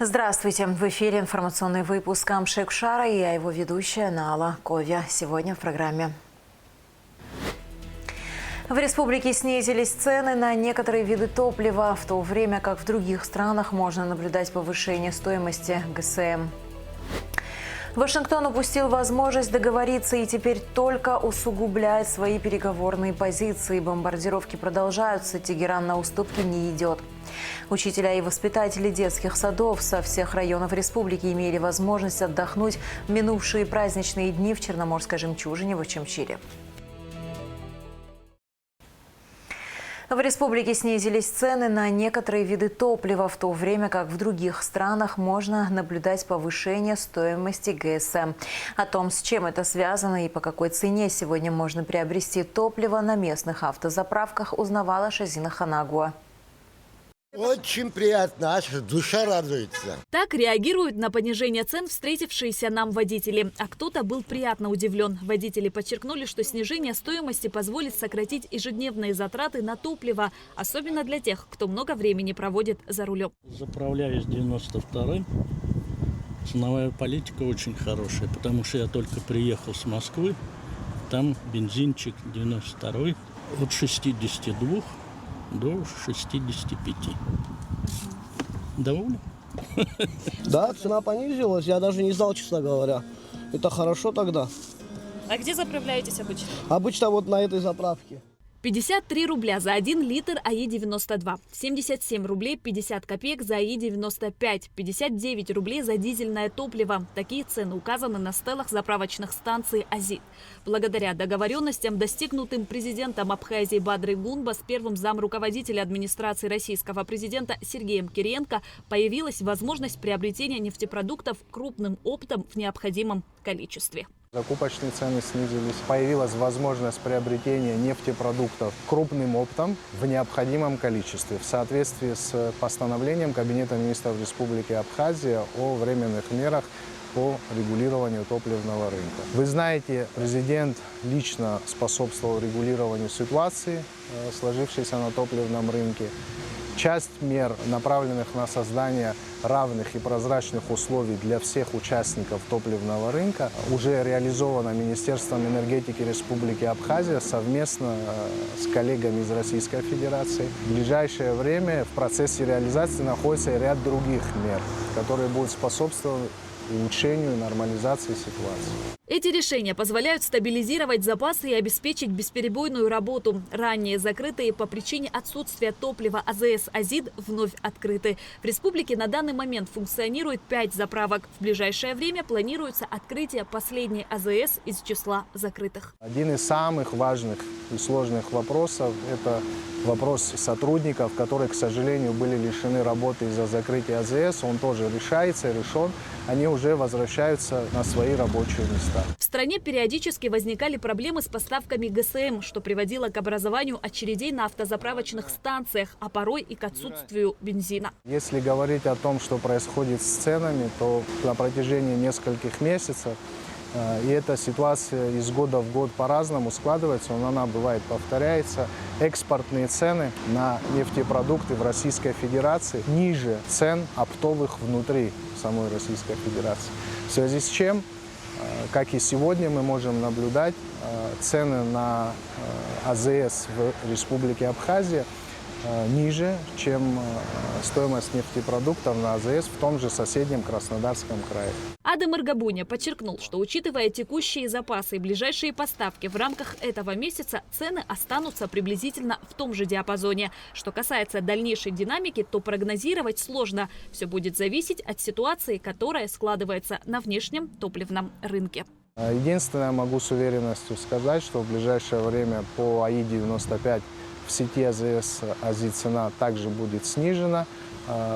Здравствуйте! В эфире информационный выпуск Амшек Шара и я его ведущая Нала Ковя. Сегодня в программе. В республике снизились цены на некоторые виды топлива, в то время как в других странах можно наблюдать повышение стоимости ГСМ. Вашингтон упустил возможность договориться и теперь только усугубляет свои переговорные позиции. Бомбардировки продолжаются, Тегеран на уступки не идет. Учителя и воспитатели детских садов со всех районов республики имели возможность отдохнуть в минувшие праздничные дни в Черноморской жемчужине в Очамчире. В республике снизились цены на некоторые виды топлива, в то время как в других странах можно наблюдать повышение стоимости ГСМ. О том, с чем это связано и по какой цене сегодня можно приобрести топливо на местных автозаправках, узнавала Шазина Ханагуа. Очень приятно, аж душа радуется. Так реагируют на понижение цен встретившиеся нам водители. А кто-то был приятно удивлен. Водители подчеркнули, что снижение стоимости позволит сократить ежедневные затраты на топливо, особенно для тех, кто много времени проводит за рулем. Заправляюсь 92-м. Ценовая политика очень хорошая, потому что я только приехал с Москвы. Там бензинчик 92-й от 62 до 65. Довольно? Да, цена понизилась. Я даже не знал, честно говоря. Это хорошо тогда. А где заправляетесь обычно? Обычно вот на этой заправке. 53 рубля за 1 литр АИ-92, 77 рублей 50 копеек за АИ-95, 59 рублей за дизельное топливо. Такие цены указаны на стеллах заправочных станций «Азит». Благодаря договоренностям, достигнутым президентом Абхазии Бадрой Гунба с первым замруководителя администрации российского президента Сергеем Кириенко, появилась возможность приобретения нефтепродуктов крупным оптом в необходимом количестве. Закупочные цены снизились. Появилась возможность приобретения нефтепродуктов крупным оптом в необходимом количестве в соответствии с постановлением Кабинета министров Республики Абхазия о временных мерах по регулированию топливного рынка. Вы знаете, президент лично способствовал регулированию ситуации, сложившейся на топливном рынке. Часть мер, направленных на создание равных и прозрачных условий для всех участников топливного рынка, уже реализована Министерством энергетики Республики Абхазия совместно с коллегами из Российской Федерации. В ближайшее время в процессе реализации находится и ряд других мер, которые будут способствовать улучшению и нормализации ситуации. Эти решения позволяют стабилизировать запасы и обеспечить бесперебойную работу. Ранее закрытые по причине отсутствия топлива АЗС «Азид» вновь открыты. В республике на данный момент функционирует 5 заправок. В ближайшее время планируется открытие последней АЗС из числа закрытых. Один из самых важных и сложных вопросов – это вопрос сотрудников, которые, к сожалению, были лишены работы из-за закрытия АЗС. Он тоже решается, решен. Они уже возвращаются на свои рабочие места. В стране периодически возникали проблемы с поставками ГСМ, что приводило к образованию очередей на автозаправочных станциях, а порой и к отсутствию бензина. Если говорить о том, что происходит с ценами, то на протяжении нескольких месяцев, и эта ситуация из года в год по-разному складывается, но она бывает повторяется, экспортные цены на нефтепродукты в Российской Федерации ниже цен оптовых внутри самой Российской Федерации. В связи с чем, как и сегодня мы можем наблюдать, цены на АЗС в Республике Абхазия ниже, чем стоимость нефтепродуктов на АЗС в том же соседнем Краснодарском крае. Адем Эргабуня подчеркнул, что учитывая текущие запасы и ближайшие поставки в рамках этого месяца, цены останутся приблизительно в том же диапазоне. Что касается дальнейшей динамики, то прогнозировать сложно. Все будет зависеть от ситуации, которая складывается на внешнем топливном рынке. Единственное, могу с уверенностью сказать, что в ближайшее время по АИ-95 в сети АЗС «Азит» цена также будет снижена,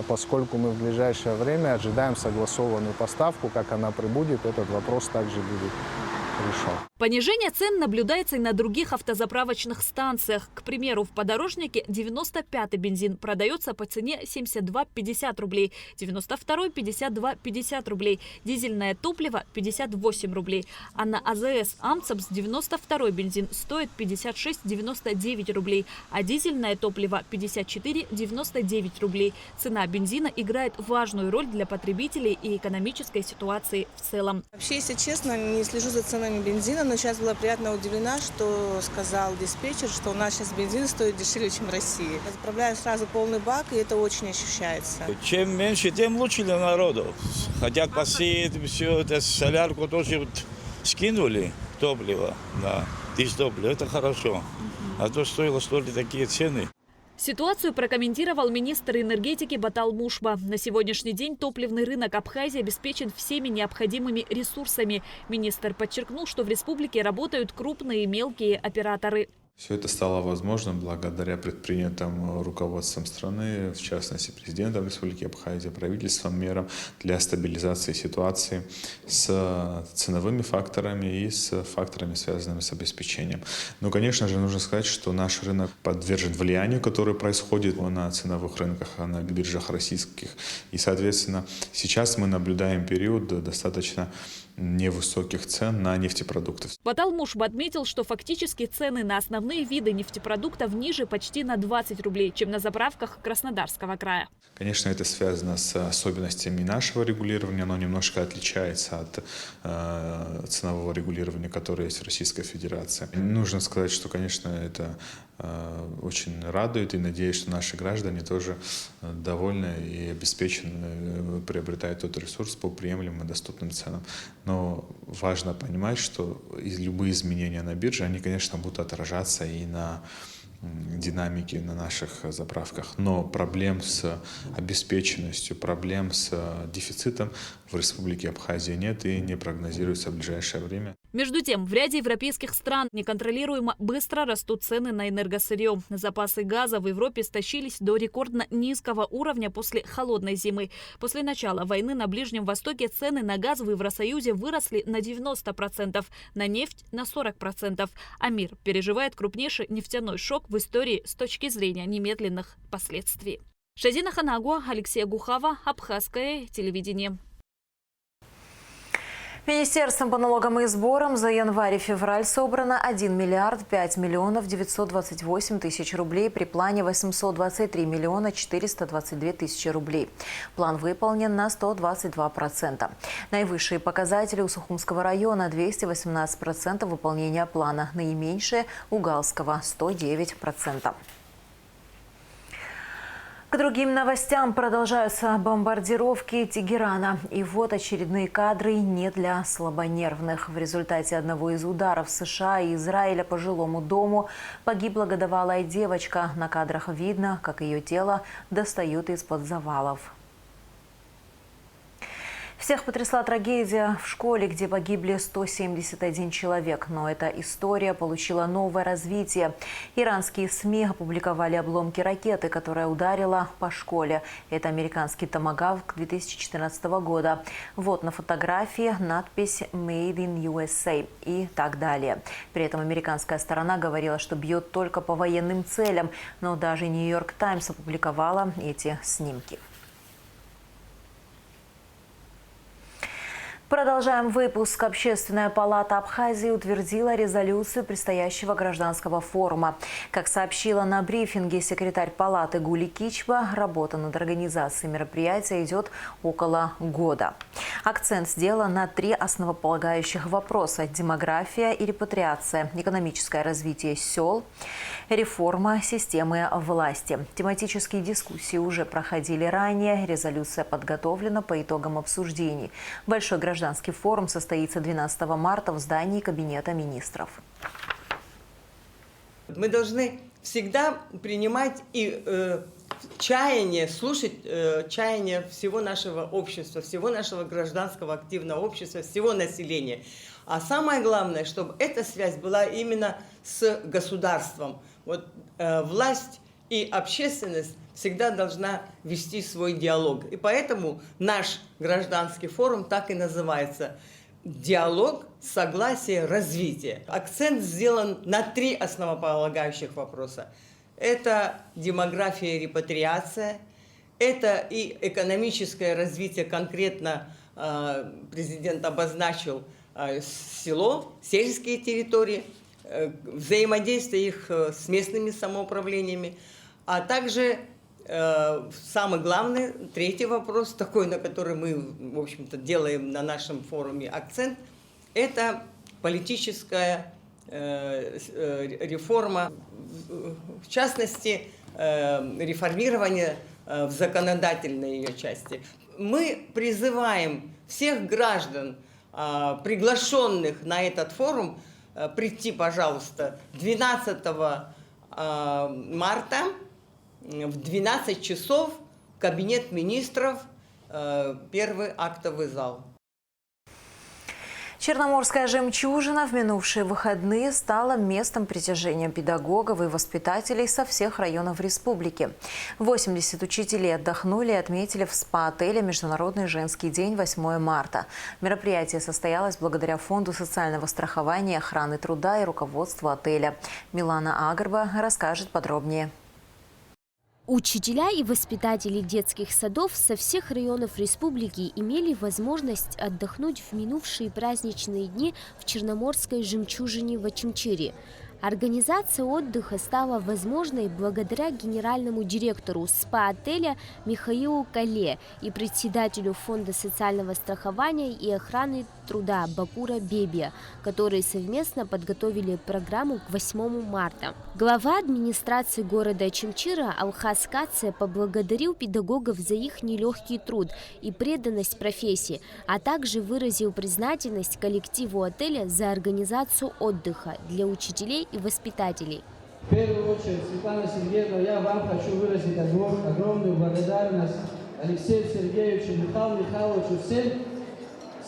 поскольку мы в ближайшее время ожидаем согласованную поставку. Как она прибудет, этот вопрос также будет решен. Понижение цен наблюдается и на других автозаправочных станциях. К примеру, в Подорожнике 95-й бензин продается по цене 72,50 рублей, 92-й 52,50 рублей, дизельное топливо 58 рублей. А на АЗС «Амцепс» 92-й бензин стоит 56,99 рублей, а дизельное топливо 54,99 рублей. Цена бензина играет важную роль для потребителей и экономической ситуации в целом. Вообще, если честно, не слежу за ценами бензина, но сейчас была приятно удивлена, что сказал диспетчер, что у нас сейчас бензин стоит дешевле, чем в России. Я заправляю сразу полный бак, и это очень ощущается. Чем меньше, тем лучше для народа. Хотят посеять все это, солярку тоже вот скинули, топливо, да, дизтопливо, это хорошо. А то стоило столько такие цены. Ситуацию прокомментировал министр энергетики Батал Мушба. На сегодняшний день топливный рынок Абхазии обеспечен всеми необходимыми ресурсами. Министр подчеркнул, что в республике работают крупные и мелкие операторы. Все это стало возможным благодаря предпринятым руководством страны, в частности президентом Республики Абхазия, правительством, мерам для стабилизации ситуации с ценовыми факторами и с факторами, связанными с обеспечением. Но, конечно же, нужно сказать, что наш рынок подвержен влиянию, которое происходит на ценовых рынках, на биржах российских. И, соответственно, сейчас мы наблюдаем период достаточно невысоких цен на нефтепродукты. Батал Мушба отметил, что фактически цены на основные виды нефтепродуктов ниже почти на 20 рублей, чем на заправках Краснодарского края. Конечно, это связано с особенностями нашего регулирования, оно немножко отличается от ценового регулирования, которое есть в Российской Федерации. Нужно сказать, что, конечно, это очень радует, и надеюсь, что наши граждане тоже довольны и обеспечены, приобретают тот ресурс по приемлемым и доступным ценам. Но важно понимать, что любые изменения на бирже, они, конечно, будут отражаться и на динамике на наших заправках. Но проблем с обеспеченностью, проблем с дефицитом в Республике Абхазия нет и не прогнозируется в ближайшее время. Между тем, в ряде европейских стран неконтролируемо быстро растут цены на энергосырье. Запасы газа в Европе стащились до рекордно низкого уровня после холодной зимы. После начала войны на Ближнем Востоке цены на газ в Евросоюзе выросли на 90%, на нефть на 40%. А мир переживает крупнейший нефтяной шок в истории с точки зрения немедленных последствий. Шазина Ханагуа, Алексей Гухава, Абхазское телевидение. Министерством по налогам и сборам за январь и февраль собрано 1 миллиард 5 миллионов 928 тысяч рублей при плане 823 миллиона 422 тысячи рублей. План выполнен на 122%. Наивысшие показатели у Сухумского района – 218% выполнения плана, наименьшие – у Галского – 109%. К другим новостям продолжаются бомбардировки Тегерана. И вот очередные кадры не для слабонервных. В результате одного из ударов США и Израиля по жилому дому погибла годовалая девочка. На кадрах видно, как ее тело достают из-под завалов. Всех потрясла трагедия в школе, где погибли 171 человек. Но эта история получила новое развитие. Иранские СМИ опубликовали обломки ракеты, которая ударила по школе. Это американский «Томагавк» 2014 года. Вот на фотографии надпись «Made in USA» и так далее. При этом американская сторона говорила, что бьет только по военным целям. Но даже «Нью-Йорк Таймс» опубликовала эти снимки. Продолжаем выпуск. Общественная палата Абхазии утвердила резолюцию предстоящего гражданского форума. Как сообщила на брифинге секретарь палаты Гули Кичба, работа над организацией мероприятия идет около года. Акцент сделан на 3 основополагающих вопроса: демография и репатриация, экономическое развитие сел, реформа системы власти. Тематические дискуссии уже проходили ранее. Резолюция подготовлена по итогам обсуждений. Большой гражданский форум состоится 12 марта в здании Кабинета министров. Мы должны всегда принимать и чаяние, слушать чаяние всего нашего общества, всего нашего гражданского активного общества, всего населения. А самое главное, чтобы эта связь была именно с государством. Вот власть и общественность всегда должна вести свой диалог. И поэтому наш гражданский форум так и называется. диалог, согласие, развитие. Акцент сделан на 3 основополагающих вопроса. Это демография и репатриация, это и экономическое развитие, конкретно президент обозначил село, сельские территории, взаимодействие их с местными самоуправлениями, а также самый главный, 3-й вопрос, такой, на который мы, в общем-то, делаем на нашем форуме акцент, это политическая реформа, в частности, реформирование в законодательной ее части. Мы призываем всех граждан, приглашенных на этот форум, прийти, пожалуйста, 12 марта в 12 часов в кабинет министров, 1-й актовый зал. Черноморская жемчужина в минувшие выходные стала местом притяжения педагогов и воспитателей со всех районов республики. 80 учителей отдохнули и отметили в СПА-отеле Международный женский день 8 марта. Мероприятие состоялось благодаря Фонду социального страхования и охраны труда и руководству отеля. Милана Агарба расскажет подробнее. Учителя и воспитатели детских садов со всех районов республики имели возможность отдохнуть в минувшие праздничные дни в Черноморской жемчужине в Очимчире. Организация отдыха стала возможной благодаря генеральному директору СПА-отеля Михаилу Кале и председателю Фонда социального страхования и охраны труда Бакура Бебия, которые совместно подготовили программу к 8 марта. Глава администрации города Очимчира Алхас Кация поблагодарил педагогов за их нелегкий труд и преданность профессии, а также выразил признательность коллективу отеля за организацию отдыха для учителей и воспитателей. В первую очередь, Светлана Сергеевна, я вам хочу выразить огромную благодарность Алексею Сергеевичу, Михаилу Михайловичу, всем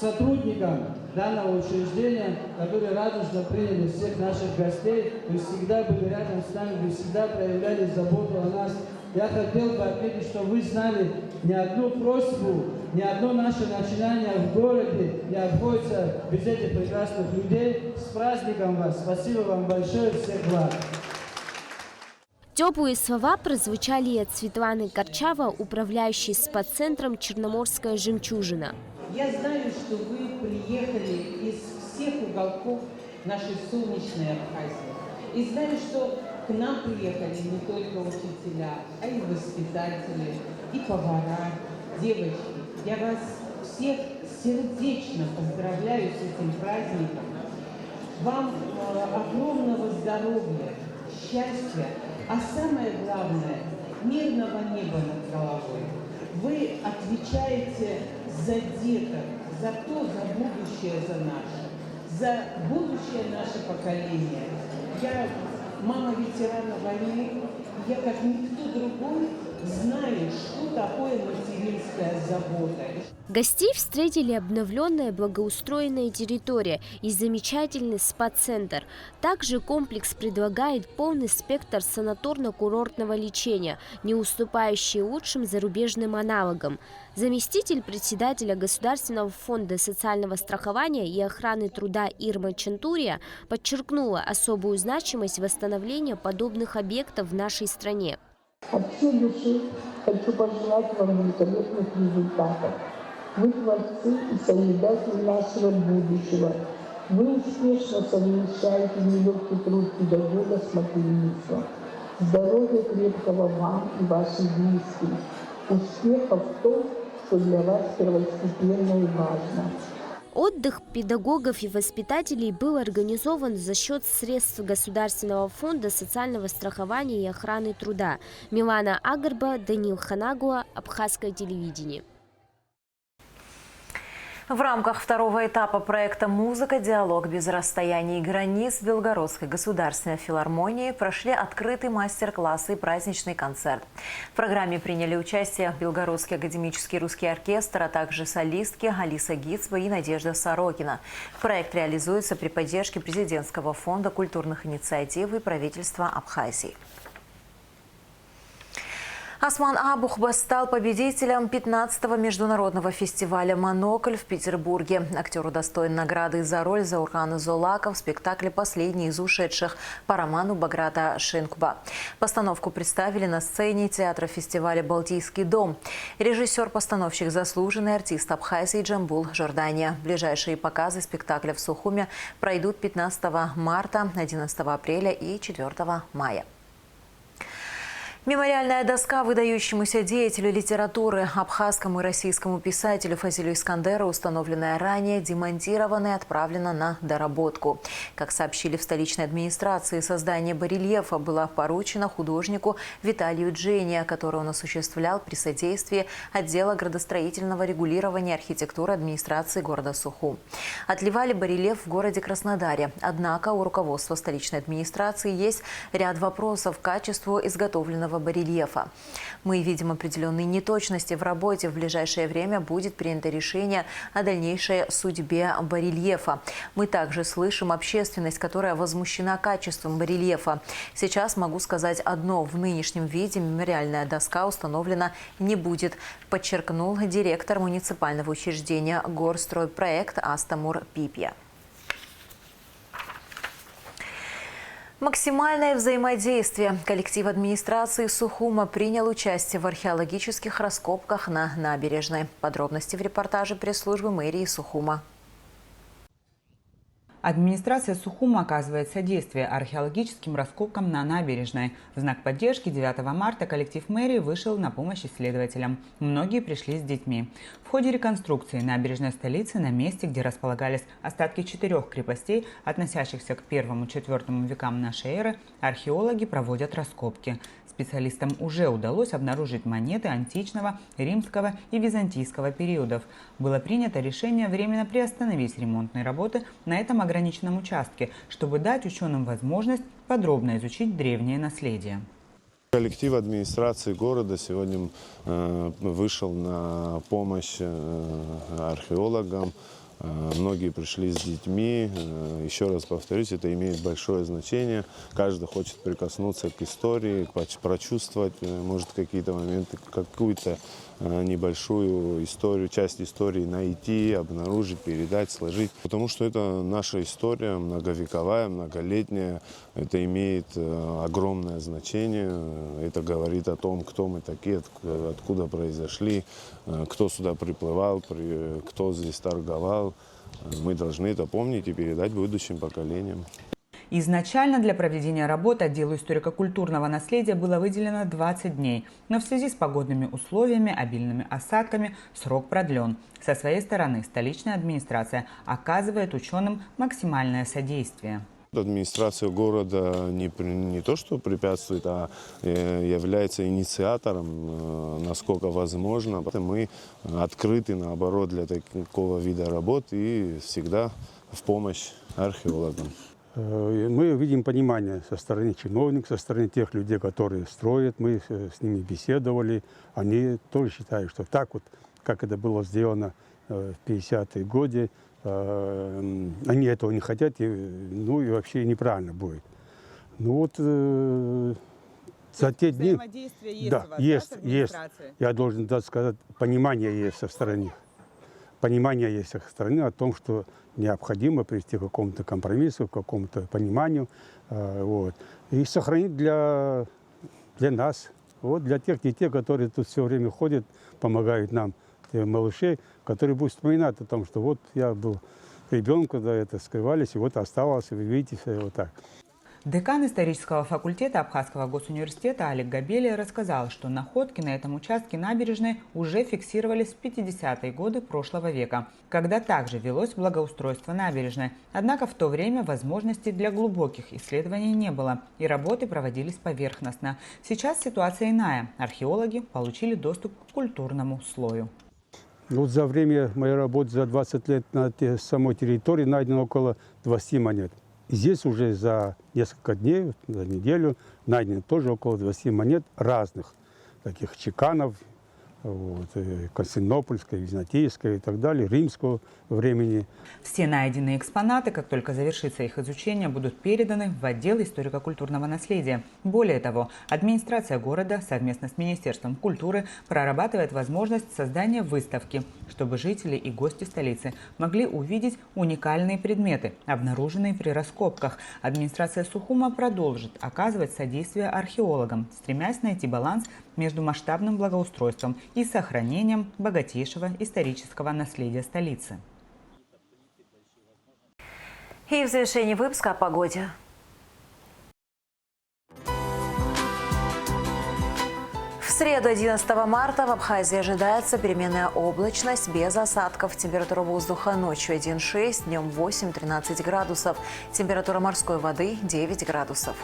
сотрудникам данного учреждения, которые радостно приняли всех наших гостей. Вы всегда были рядом с нами, вы всегда проявляли заботу о нас. Я хотел бы отметить, что вы знали ни одну просьбу, ни одно наше начинание в городе не обходится без этих прекрасных людей. С праздником вас! Спасибо вам большое, всех благ! Теплые слова прозвучали и от Светланы Корчава, управляющей СПА-центром «Черноморская жемчужина». Я знаю, что вы приехали из всех уголков нашей солнечной Абхазии. И знаю, что к нам приехали не только учителя, а и воспитатели, и повара, девочки. Я вас всех сердечно поздравляю с этим праздником. Вам огромного здоровья, счастья, а самое главное – мирного неба над головой. Вы отвечаете за деток, за то, за будущее, за наше, за будущее наше поколение. Я мама ветерана войны, я как никто другой знаю, что такое материнская забота. Гостей встретили обновленная благоустроенная территория и замечательный СПА-центр. Также комплекс предлагает полный спектр санаторно-курортного лечения, не уступающий лучшим зарубежным аналогам. Заместитель председателя Государственного фонда социального страхования и охраны труда Ирма Чентурия подчеркнула особую значимость восстановления подобных объектов в нашей стране. От всей души хочу пожелать вам великолепных результатов. Вы творцы и создатели нашего будущего. Вы успешно совмещаете нелегкий труд педагога с материнством. Здоровья крепкого вам и вашим близким. Успехов в том, что для вас первостепенно и важно. Отдых педагогов и воспитателей был организован за счет средств Государственного фонда социального страхования и охраны труда. Милана Агарба, Данил Ханагуа, Абхазское телевидение. В рамках второго этапа проекта «Музыка. Диалог без расстояний и границ» в Белгородской государственной филармонии прошли открытый мастер-класс и праздничный концерт. В программе приняли участие Белгородский академический русский оркестр, а также солистки Алиса Гицба и Надежда Сорокина. Проект реализуется при поддержке Президентского фонда культурных инициатив и правительства Абхазии. Осман Абухба стал победителем 15-го международного фестиваля «Монокль» в Петербурге. Актер удостоен награды за роль Заурхана Золака в спектакле «Последний из ушедших» по роману Баграта Шинкуба. Постановку представили на сцене театра фестиваля «Балтийский дом». Режиссер-постановщик, заслуженный артист Абхазии Джамбул, Жордания. Ближайшие показы спектакля в Сухуме пройдут 15 марта, 11 апреля и 4 мая. Мемориальная доска выдающемуся деятелю литературы, абхазскому и российскому писателю Фазилю Искандеру, установленная ранее, демонтирована и отправлена на доработку. Как сообщили в столичной администрации, создание барельефа было поручено художнику Виталию Джения, который он осуществлял при содействии отдела градостроительного регулирования архитектуры администрации города Сухум. Отливали барельеф в городе Краснодаре. Однако у руководства столичной администрации есть ряд вопросов к качеству изготовленного барельефа. Мы видим определенные неточности в работе. В ближайшее время будет принято решение о дальнейшей судьбе барельефа. Мы также слышим общественность, которая возмущена качеством барельефа. Сейчас могу сказать одно: в нынешнем виде мемориальная доска установлена не будет, подчеркнул директор муниципального учреждения «Горстройпроект» Астамур Пипья. Максимальное взаимодействие. Коллектив администрации Сухума принял участие в археологических раскопках на набережной. Подробности в репортаже пресс-службы мэрии Сухума. Администрация Сухума оказывает содействие археологическим раскопкам на набережной. В знак поддержки 9 марта коллектив мэрии вышел на помощь исследователям. Многие пришли с детьми. В ходе реконструкции набережной столицы на месте, где располагались остатки 4 крепостей, относящихся к 1-4 векам нашей эры, археологи проводят раскопки. Специалистам уже удалось обнаружить монеты античного, римского и византийского периодов. Было принято решение временно приостановить ремонтные работы на этом ограниченном участке, чтобы дать ученым возможность подробно изучить древнее наследие. Коллектив администрации города сегодня вышел на помощь археологам. Многие пришли с детьми. Еще раз повторюсь, это имеет большое значение. Каждый хочет прикоснуться к истории, прочувствовать, может, какие-то моменты, какую-то небольшую историю, часть истории найти, обнаружить, передать, сложить. Потому что это наша история, многовековая, многолетняя. Это имеет огромное значение. Это говорит о том, кто мы такие, откуда произошли, кто сюда приплывал, кто здесь торговал. Мы должны это помнить и передать будущим поколениям. Изначально для проведения работ отделу историко-культурного наследия было выделено 20 дней, но в связи с погодными условиями, обильными осадками, срок продлен. Со своей стороны столичная администрация оказывает ученым максимальное содействие. Администрация города не то что препятствует, а является инициатором, насколько возможно. Мы открыты, наоборот, для такого вида работ и всегда в помощь археологам. Мы видим понимание со стороны чиновников, со стороны тех людей, которые строят. Мы с ними беседовали. Они тоже считают, что так вот, как это было сделано в 50-е годы, они этого не хотят, и вообще неправильно будет. Ну вот за те дни... Взаимодействие есть да, у вас, есть, да, с администрацией? есть. Я должен сказать, понимание есть со стороны. Понимание есть со стороны о том, что необходимо прийти к какому-то компромиссу, к какому-то пониманию. Вот. И сохранить для нас, вот, для тех детей, которые тут все время ходят, помогают нам, малышей, которые будут вспоминать о том, что вот я был ребенком, да, это скрывались, и вот оставался, вы видите, вот так. Декан исторического факультета Абхазского госуниверситета Олег Габелия рассказал, что находки на этом участке набережной уже фиксировались в 50-е годы прошлого века, когда также велось благоустройство набережной. Однако в то время возможностей для глубоких исследований не было, и работы проводились поверхностно. Сейчас ситуация иная. Археологи получили доступ к культурному слою. Вот за время моей работы, за 20 лет на самой территории найдено около 20 монет. Здесь уже за несколько дней, за неделю, найдено тоже около 20 монет разных, таких чеканов, вот, Константинопольская, Византийская и так далее, римского времени. Все найденные экспонаты, как только завершится их изучение, будут переданы в отдел историко-культурного наследия. Более того, администрация города совместно с Министерством культуры прорабатывает возможность создания выставки, чтобы жители и гости столицы могли увидеть уникальные предметы, обнаруженные при раскопках. Администрация Сухума продолжит оказывать содействие археологам, стремясь найти баланс между масштабным благоустройством и сохранением богатейшего исторического наследия столицы. И в завершении выпуска о погоде. В среду 11 марта в Абхазии ожидается переменная облачность без осадков. Температура воздуха ночью 1,6, днем 8-13 градусов. Температура морской воды 9 градусов.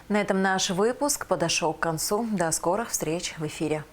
На этом наш выпуск подошел к концу. До скорых встреч в эфире.